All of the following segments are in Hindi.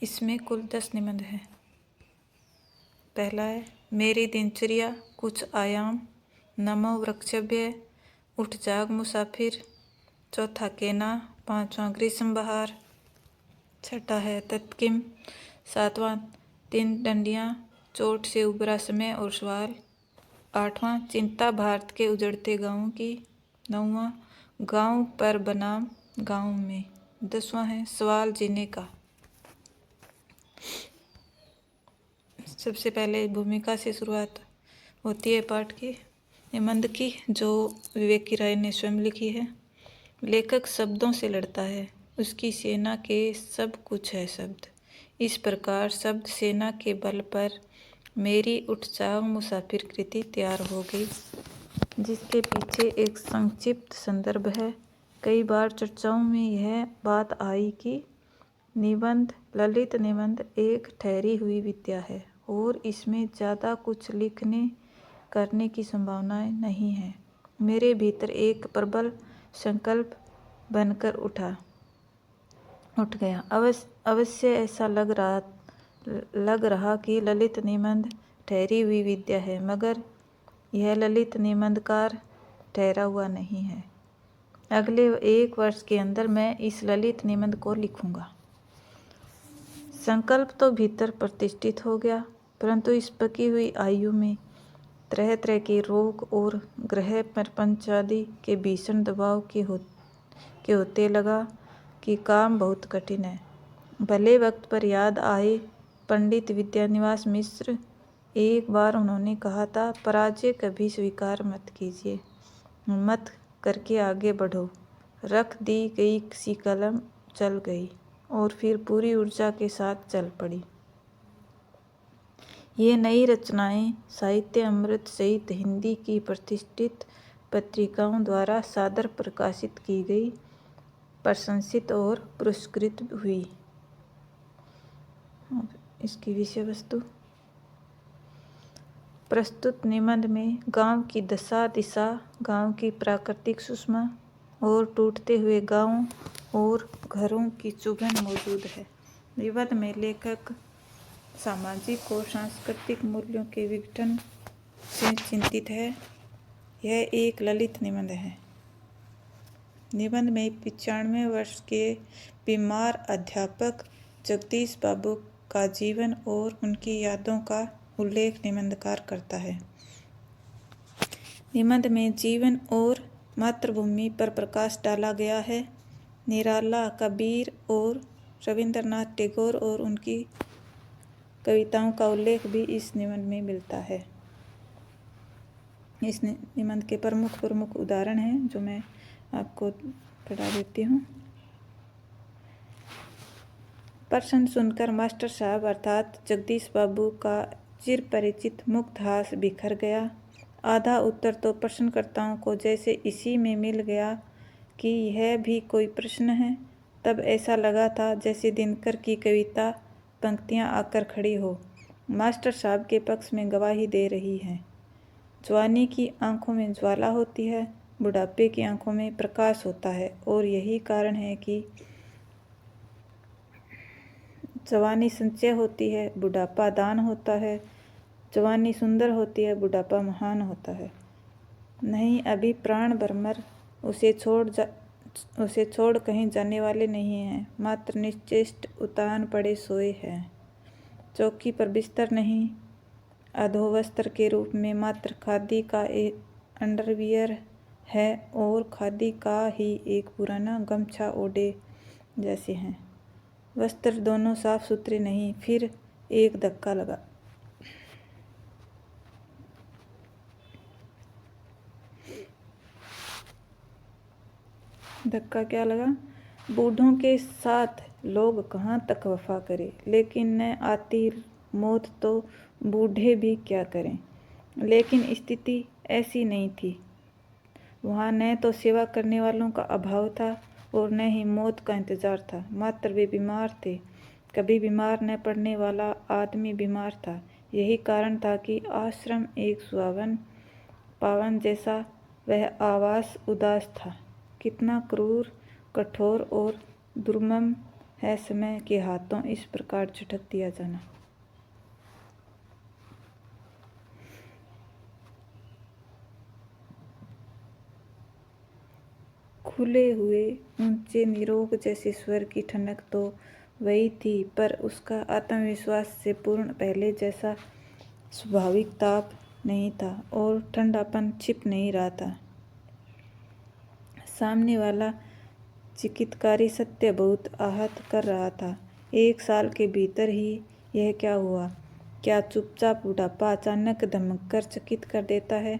इसमें कुल 10 निबंध हैं। पहला है मेरी दिनचर्या कुछ आयाम, नमो वृक्षभ्य, उठ जाग मुसाफिर, चौथा केना, पांचवा ग्रीष्म बहार, छठा है तत्किम, सातवां तीन डंडियाँ, चोट से उबरा समय और सवाल, आठवां चिंता भारत के उजड़ते गाँवों की, नौवां गांव पर बनाम गांव में, 10वां है सवाल जीने का। सबसे पहले भूमिका से शुरुआत होती है पाठ की, निबंध की, जो विवेकी राय ने स्वयं लिखी है। लेखक शब्दों से लड़ता है, उसकी सेना के सब कुछ है शब्द। इस प्रकार शब्द सेना के बल पर मेरी उठ जाग मुसाफिर कृति तैयार हो गई, जिसके पीछे एक संक्षिप्त संदर्भ है। कई बार चर्चाओं में यह बात आई कि निबंध, ललित निबंध एक ठहरी हुई विद्या है और इसमें ज़्यादा कुछ लिखने करने की संभावनाएं नहीं है। मेरे भीतर एक प्रबल संकल्प बनकर उठ गया। अवश्य ऐसा लग रहा कि ललित निबंध ठहरी हुई विद्या है, मगर यह ललित निबंधकार ठहरा हुआ नहीं है। अगले 1 वर्ष के अंदर मैं इस ललित निबंध को लिखूंगा। संकल्प तो भीतर प्रतिष्ठित हो गया, परंतु इस पकी हुई आयु में तरह तरह के रोग और ग्रह प्रपंच आदि के भीषण दबाव के होते लगा कि काम बहुत कठिन है। भले वक्त पर याद आए पंडित विद्यानिवास मिश्र। एक बार उन्होंने कहा था, पराजय कभी स्वीकार मत कीजिए, हिम्मत करके आगे बढ़ो। रख दी गई सी कलम चल गई और फिर पूरी ऊर्जा के साथ चल पड़ी। ये नई रचनाएं साहित्य अमृत सहित हिंदी की प्रतिष्ठित पत्रिकाओं द्वारा सादर प्रकाशित की गई, प्रशंसित और पुरस्कृत हुई। इसकी विषय वस्तु, प्रस्तुत निबंध में गांव की दशा दिशा, गांव की प्राकृतिक सुषमा और टूटते हुए गांव और घरों की चुभन मौजूद है। निबंध में लेखक सामाजिक और सांस्कृतिक मूल्यों के विघटन से चिंतित है। यह एक ललित निबंध है। निबंध में 95 वर्ष के बीमार अध्यापक जगदीश बाबू का जीवन और उनकी यादों का उल्लेख निबंधकार करता है। निबंध में जीवन और मातृभूमि पर प्रकाश डाला गया है। निराला, कबीर और रविंद्रनाथ टैगोर और उनकी कविताओं का उल्लेख भी इस निबंध में मिलता है। इस निबंध के प्रमुख उदाहरण हैं जो मैं आपको पढ़ा देती हूँ। प्रश्न सुनकर मास्टर साहब अर्थात जगदीश बाबू का चिर परिचित मुक्त हास बिखर गया। आधा उत्तर तो प्रश्नकर्ताओं को जैसे इसी में मिल गया कि यह भी कोई प्रश्न है। तब ऐसा लगा था जैसे दिनकर की कविता पंक्तियां आकर खड़ी हो, मास्टर साहब के पक्ष में गवाही दे रही हैं। जवानी की आंखों में ज्वाला होती है, बुढ़ापे की आंखों में प्रकाश होता है, और यही कारण है कि जवानी संचय होती है, बुढ़ापा दान होता है। जवानी सुंदर होती है, बुढ़ापा महान होता है। नहीं, अभी प्राण भरमर उसे छोड़ कहीं जाने वाले नहीं हैं, मात्र निश्चेष्ट उतान पड़े सोए हैं। चौकी पर बिस्तर नहीं, अधोवस्त्र के रूप में मात्र खादी का एक अंडरवियर है और खादी का ही एक पुराना गमछा ओढ़े जैसे हैं। वस्त्र दोनों साफ सुथरे नहीं। फिर एक धक्का लगा। धक्का क्या लगा? बूढ़ों के साथ लोग कहाँ तक वफा करें, लेकिन न आती मौत तो बूढ़े भी क्या करें। लेकिन स्थिति ऐसी नहीं थी। वहाँ न तो सेवा करने वालों का अभाव था और न ही मौत का इंतजार था, मात्र वे बीमार थे। कभी बीमार न पड़ने वाला आदमी बीमार था। यही कारण था कि आश्रम एक सुहावन पावन जैसा वह आवास उदास था। कितना क्रूर, कठोर और दुर्मम है समय के हाथों इस प्रकार झटक दिया जाना। खुले हुए ऊंचे निरोग जैसे स्वर की ठनक तो वही थी, पर उसका आत्मविश्वास से पूर्ण पहले जैसा स्वाभाविक ताप नहीं था और ठंडापन छिप नहीं रहा था। सामने वाला चिकित्कारी सत्य बहुत आहत कर रहा था। 1 साल के भीतर ही यह क्या हुआ? क्या चुपचाप बुढ़ापा अचानक धमक कर चकित कर देता है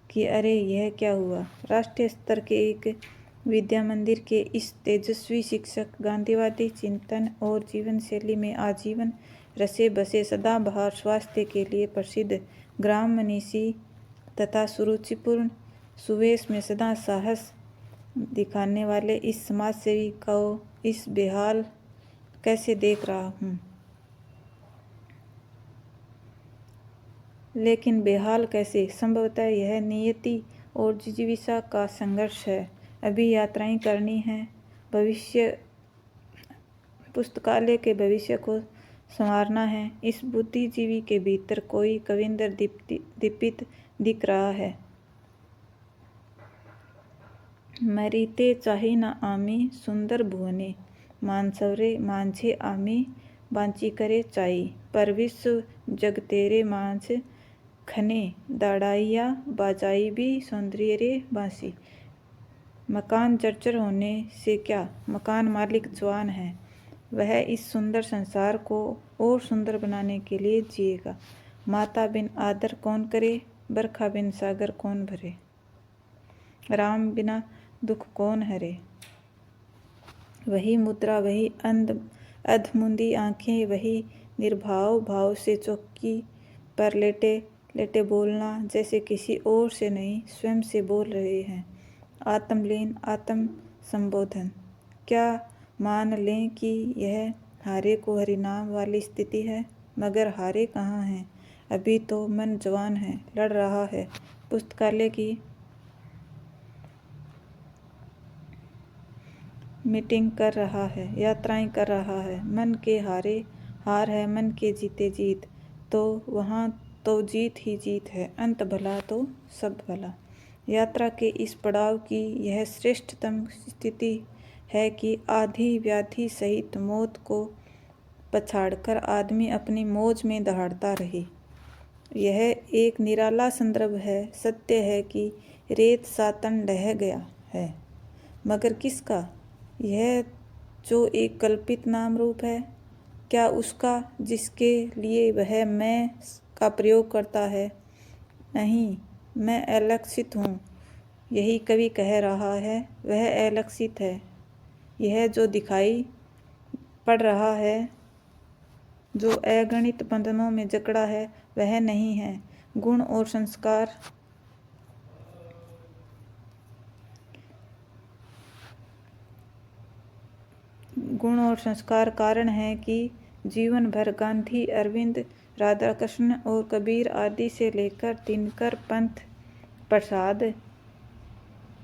कि अरे यह क्या हुआ? राष्ट्रीय स्तर के एक विद्या मंदिर के इस तेजस्वी शिक्षक, गांधीवादी चिंतन और जीवन शैली में आजीवन रसे बसे, सदाबहार स्वास्थ्य के लिए प्रसिद्ध ग्राम मनीषी तथा सुरुचिपूर्ण सुवेश में सदा साहस दिखाने वाले इस समाजसेवी को इस बेहाल कैसे देख रहा हूँ। लेकिन बेहाल कैसे? संभवतः यह नियति और जिजीविषा का संघर्ष है। अभी यात्राएं करनी हैं, भविष्य पुस्तकालय के भविष्य को संवारना है। इस बुद्धिजीवी के भीतर कोई कविंदर दीपित दिख रहा है। मरीते चाही न आमी सुंदर भुवने, मानसवरे मांझे आमी बांची करे चाई, पर विश्व जग तेरे मांझ खने, दाड़ाइया बाजाई भी सौंदर्य रे बांसी। मकान जर्जर होने से क्या, मकान मालिक जवान है। वह इस सुंदर संसार को और सुंदर बनाने के लिए जिएगा। माता बिन आदर कौन करे, बरखा बिन सागर कौन भरे, राम बिना दुख कौन हरे। वही मुद्रा, वही अधमुंदी आंखें, वही निर्भाव भाव से चौकी पर लेटे लेटे बोलना, जैसे किसी और से नहीं स्वयं से बोल रहे हैं। आत्मलीन आत्म संबोधन। क्या मान लें कि यह हारे को हरिनाम वाली स्थिति है? मगर हारे कहाँ हैं? अभी तो मन जवान है, लड़ रहा है, पुस्तकालय की मीटिंग कर रहा है, यात्राएं कर रहा है। मन के हारे हार है, मन के जीते जीत। तो वहाँ तो जीत ही जीत है। अंत भला तो सब भला। यात्रा के इस पड़ाव की यह श्रेष्ठतम स्थिति है कि आधी व्याधि सहित मौत को पछाड़कर आदमी अपनी मौज में दहाड़ता रहे। यह एक निराला संदर्भ है। सत्य है कि रेत सा तन ढह गया है, मगर किसका? यह जो एक कल्पित नाम रूप है, क्या उसका जिसके लिए वह मैं का प्रयोग करता है? नहीं, मैं अलक्षित हूँ। यही कवि कह रहा है, वह अलक्षित है। यह जो दिखाई पड़ रहा है, जो अगणित बंधनों में जकड़ा है, वह नहीं है। गुण और संस्कार कारण है कि जीवन भर गांधी, अरविंद, राधाकृष्ण और कबीर आदि से लेकर दिनकर पंत प्रसाद,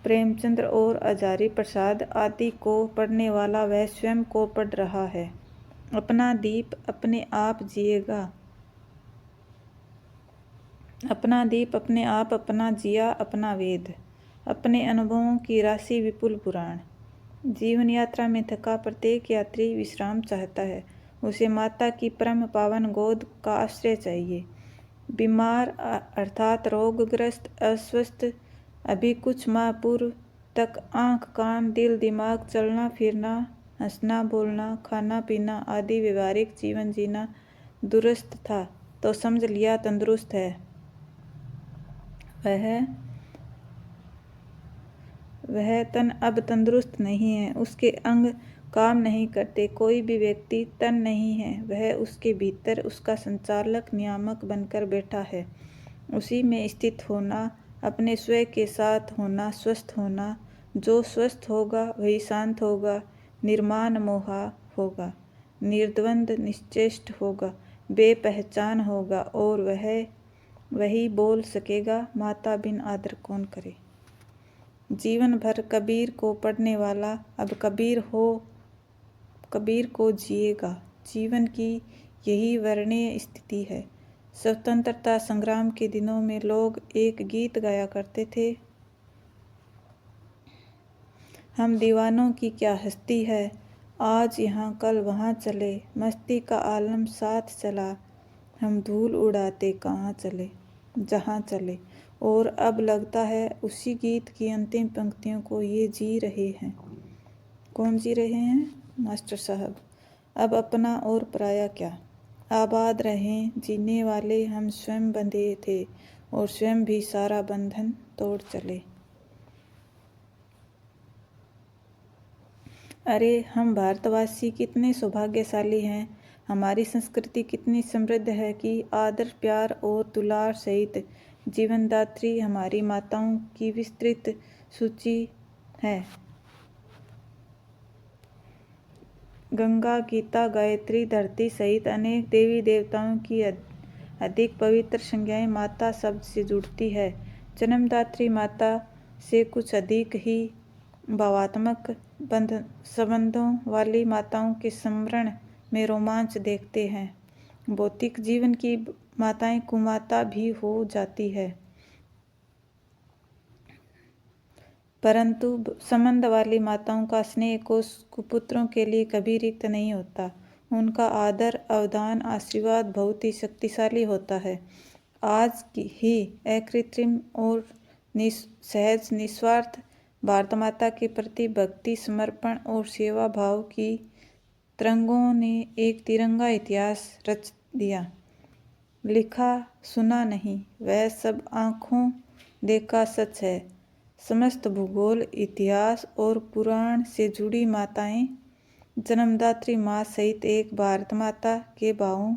प्रेमचंद्र और हजारी प्रसाद आदि को पढ़ने वाला वह स्वयं को पढ़ रहा है। अपना दीप अपने आप जिएगा, अपना दीप अपने आप, अपना जिया अपना वेद, अपने अनुभवों की राशि विपुल पुराण। जीवन यात्रा में थका प्रत्येक यात्री विश्राम चाहता है। उसे माता की परम पावन गोद का आश्रय चाहिए। बीमार अर्थात रोगग्रस्त, अस्वस्थ, अभी कुछ माह पूर्व तक आँख कान दिल दिमाग, चलना फिरना, हंसना बोलना, खाना पीना आदि व्यवहारिक जीवन जीना दुरुस्त था, तो समझ लिया तंदुरुस्त है। वह तन अब तंदुरुस्त नहीं है। उसके अंग काम नहीं करते। कोई भी व्यक्ति तन नहीं है, वह उसके भीतर उसका संचालक नियामक बनकर बैठा है। उसी में स्थित होना, अपने स्वयं के साथ होना, स्वस्थ होना। जो स्वस्थ होगा वही शांत होगा, निर्माण मोहा होगा, निर्द्वंद निश्चेष्ट होगा, बेपहचान होगा और वही बोल सकेगा, माता बिन आदर कौन करे। जीवन भर कबीर को पढ़ने वाला अब कबीर हो कबीर को जिएगा। जीवन की यही वर्णीय स्थिति है। स्वतंत्रता संग्राम के दिनों में लोग एक गीत गाया करते थे, हम दीवानों की क्या हस्ती है, आज यहाँ कल वहाँ चले, मस्ती का आलम साथ चला, हम धूल उड़ाते कहाँ चले जहाँ चले। और अब लगता है उसी गीत की अंतिम पंक्तियों को ये जी रहे हैं। कौन जी रहे हैं? मास्टर साहब। अब अपना और पराया क्या, आबाद रहें जीने वाले हम स्वयं बंधे थे और स्वयं भी सारा बंधन तोड़ चले। अरे हम भारतवासी कितने सौभाग्यशाली हैं, हमारी संस्कृति कितनी समृद्ध है कि आदर प्यार और दुलार सहित जीवनदात्री हमारी माताओं की विस्तृत सूची है। गंगा, गीता, गायत्री, धरती सहित अनेक देवी देवताओं की अधिक पवित्र संज्ञाएं माता शब्द से जुड़ती है। जन्मदात्री माता से कुछ अधिक ही भावात्मक संबंधों वाली माताओं के स्मरण में रोमांच देखते हैं। भौतिक जीवन की माताएं कुमाता भी हो जाती है, परंतु संबंध वाली माताओं का स्नेह कोष कुपुत्रों के लिए कभी रिक्त नहीं होता। उनका आदर, अवदान, आशीर्वाद बहुत ही शक्तिशाली होता है। आज की ही अकृत्रिम और सहज निस्वार्थ भारत माता के प्रति भक्ति, समर्पण और सेवा भाव की तरंगों ने एक तिरंगा इतिहास रच दिया। लिखा सुना नहीं, वह सब आँखों देखा सच है। समस्त भूगोल, इतिहास और पुराण से जुड़ी माताएं जन्मदात्री माँ सहित एक भारत माता के भावों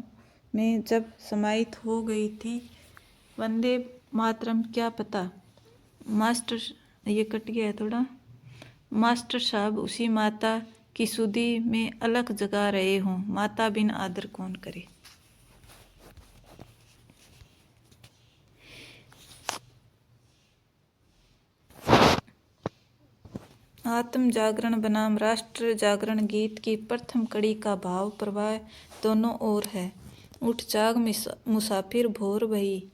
में जब समाहित हो गई थी, वंदे मातरम क्या पता। मास्टर, ये कट गया है थोड़ा। मास्टर साहब उसी माता की सुधि में अलख जगा रहे हों, माता बिन आदर कौन करे। आत्म जागरण बनाम राष्ट्र जागरण गीत की प्रथम कड़ी का भाव प्रवाह दोनों ओर है। उठ जाग मुसाफिर भोर भई,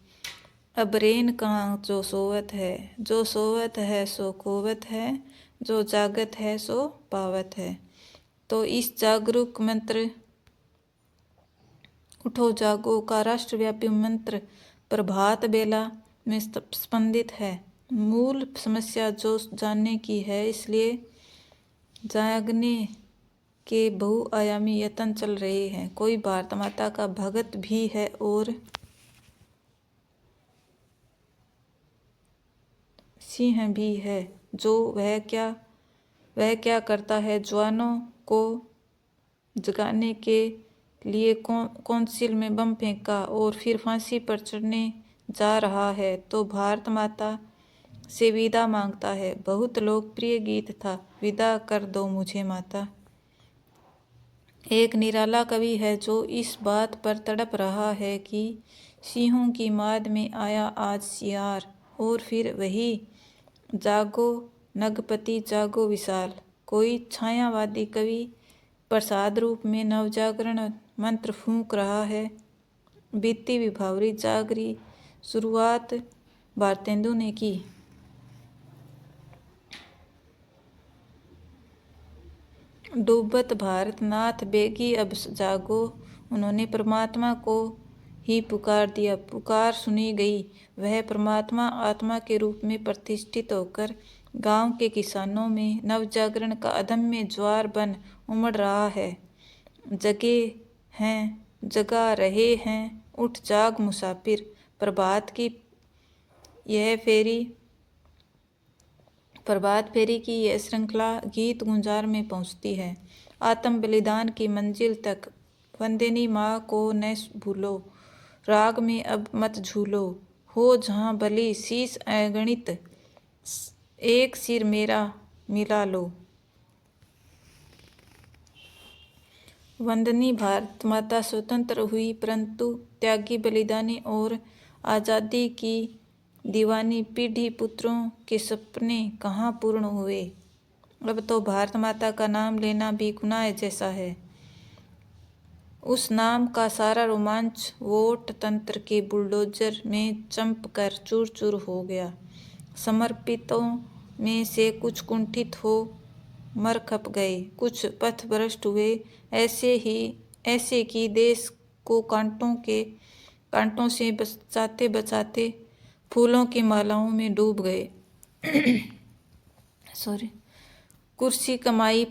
अब रेन कहाँ जो सोवत है, जो सोवत है सो खोवत है, जो जागत है सो पावत है। तो इस जागरूक मंत्र उठो जागो का राष्ट्रव्यापी मंत्र प्रभात बेला में स्पंदित है। मूल समस्या जो जानने की है, इसलिए जागने के बहुआयामी यत्न चल रहे हैं। कोई भारत माता का भगत भी है और सिंह भी है। जो वह क्या करता है, जवानों को जगाने के लिए कौंसिल में बम फेंका और फिर फांसी पर चढ़ने जा रहा है तो भारत माता से विदा मांगता है। बहुत लोकप्रिय गीत था, विदा कर दो मुझे माता। एक निराला कवि है जो इस बात पर तड़प रहा है कि सिंहों की माद में आया आज सियार। और फिर वही जागो नगपति जागो विशाल। कोई छायावादी कवि प्रसाद रूप में नवजागरण मंत्र फूंक रहा है। बीती विभावरी जागरी शुरुआत भारतेंदु ने की। डूबत भारत नाथ बेगी अब जागो, उन्होंने परमात्मा को ही पुकार दिया। पुकार सुनी गई। वह परमात्मा आत्मा के रूप में प्रतिष्ठित होकर गांव के किसानों में नवजागरण का अदम्य ज्वार बन उमड़ रहा है। जगे हैं, जगा रहे हैं, उठ जाग मुसाफिर। प्रभात फेरी की यह श्रृंखला गीत गुंजार में पहुंचती है। आत्म बलिदान की मंजिल तक। वंदिनी माँ को न भूलो, राग में अब मत झूलो, हो जहाँ बलि शीश अगणित, एक सिर मेरा मिला लो। वंदनी भारत माता स्वतंत्र हुई, परंतु त्यागी, बलिदानी और आज़ादी की दीवानी पीढ़ी पुत्रों के सपने कहाँ पूर्ण हुए। अब तो भारत माता का नाम लेना भी गुनाह जैसा है। उस नाम का सारा रोमांच वोट तंत्र के बुलडोजर में चंप कर चूर चूर हो गया। समर्पितों में से कुछ कुंठित हो मर खप गए, कुछ पथभ्रष्ट हुए, ऐसे कि देश को कांटों से बचाते बचाते फूलों की मालाओं में डूब गए। कुर्सी कमाई,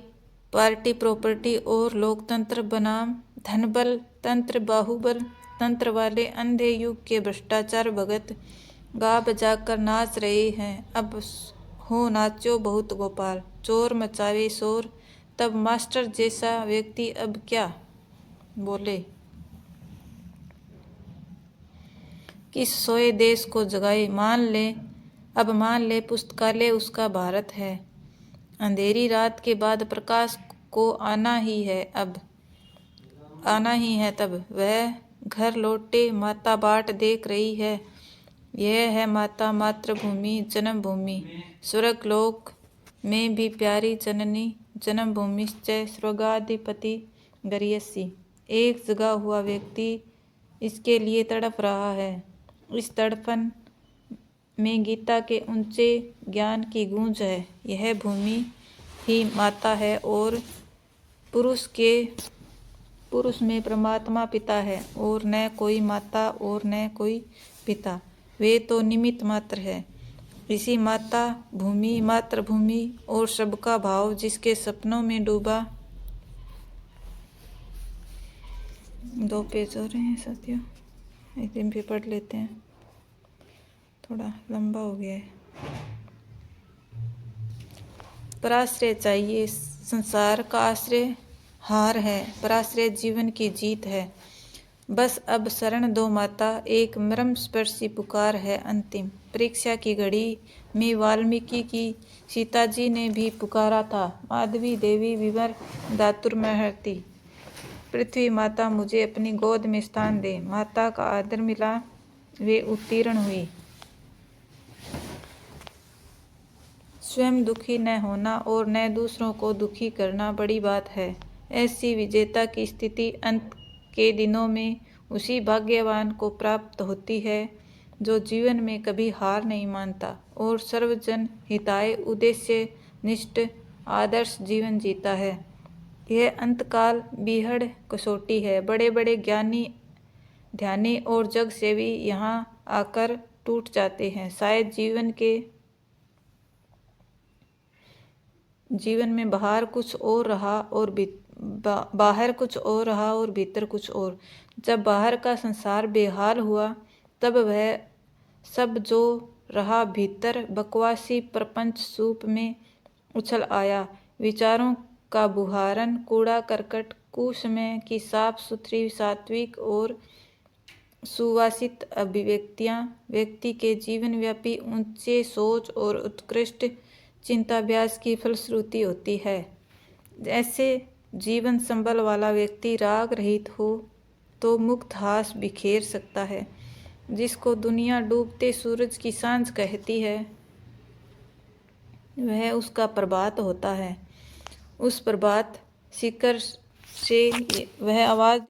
पार्टी प्रॉपर्टी और लोकतंत्र बनाम धनबल तंत्र, बाहुबल तंत्र वाले अंधे युग के भ्रष्टाचार भगत गा बजाकर नाच रहे हैं। अब हो नाचो बहुत गोपाल, चोर मचावे शोर। तब मास्टर जैसा व्यक्ति अब क्या बोले, किस सोए देश को जगाए। मान ले पुस्तकालय उसका भारत है। अंधेरी रात के बाद प्रकाश को आना ही है तब वह घर लौटे। माता बाट देख रही है। यह है माता मातृभूमि, जन्मभूमि, स्वर्गलोक में भी प्यारी जननी, जन्मभूमिश्च स्वर्गाधिपति गरीयसी। एक जगा हुआ व्यक्ति इसके लिए तड़प रहा है। इस तड़पन में गीता के ऊंचे ज्ञान की गूंज है। यह भूमि ही माता है और पुरुष में परमात्मा पिता है, और न कोई माता और न कोई पिता, वे तो निमित्त मात्र है। इसी माता भूमि, मातृभूमि और सबका भाव जिसके सपनों में डूबा। 2 पेज हो रहे हैं साथियों, एक दिन भी पढ़ लेते हैं, थोड़ा लंबा हो गया है। पराश्रय चाहिए, संसार का आश्रय हार है, पराश्रय जीवन की जीत है। बस अब शरण दो माता, एक मर्मस्पर्शी पुकार है अंतिम। परीक्षा की घड़ी में वाल्मीकि की सीता जी ने भी पुकारा था, माधवी देवी विवर दातुर्महर्ति। पृथ्वी माता मुझे अपनी गोद में स्थान दे। माता का आदर मिला, वे उत्तीर्ण हुई। स्वयं दुखी न होना और न दूसरों को दुखी करना बड़ी बात है। ऐसी विजेता की स्थिति अंत के दिनों में उसी भाग्यवान को प्राप्त होती है जो जीवन में कभी हार नहीं मानता और सर्वजन हिताय उद्देश्य निष्ठ आदर्श जीवन जीता है। यह अंतकाल बीहड़ कसौटी है। बड़े बड़े ज्ञानी, ध्यानी और जग सेवी यहाँ आकर टूट जाते हैं। शायद जीवन में बाहर कुछ और रहा और भीतर कुछ और। जब बाहर का संसार बेहाल हुआ तब वह सब जो रहा भीतर बकवासी प्रपंच सूप में उछल आया। विचारों का बुहारन, कूड़ा करकट, कुसमय की साफ सुथरी सात्विक और सुवासित अभिव्यक्तियां व्यक्ति के जीवन व्यापी ऊंचे सोच और उत्कृष्ट चिंताभ्यास की फलश्रुति होती है। ऐसे जीवन संबल वाला व्यक्ति राग रहित हो तो मुक्त हास बिखेर सकता है। जिसको दुनिया डूबते सूरज की सांझ कहती है, वह उसका प्रभात होता है। उस प्रभात शिखर से वह आवाज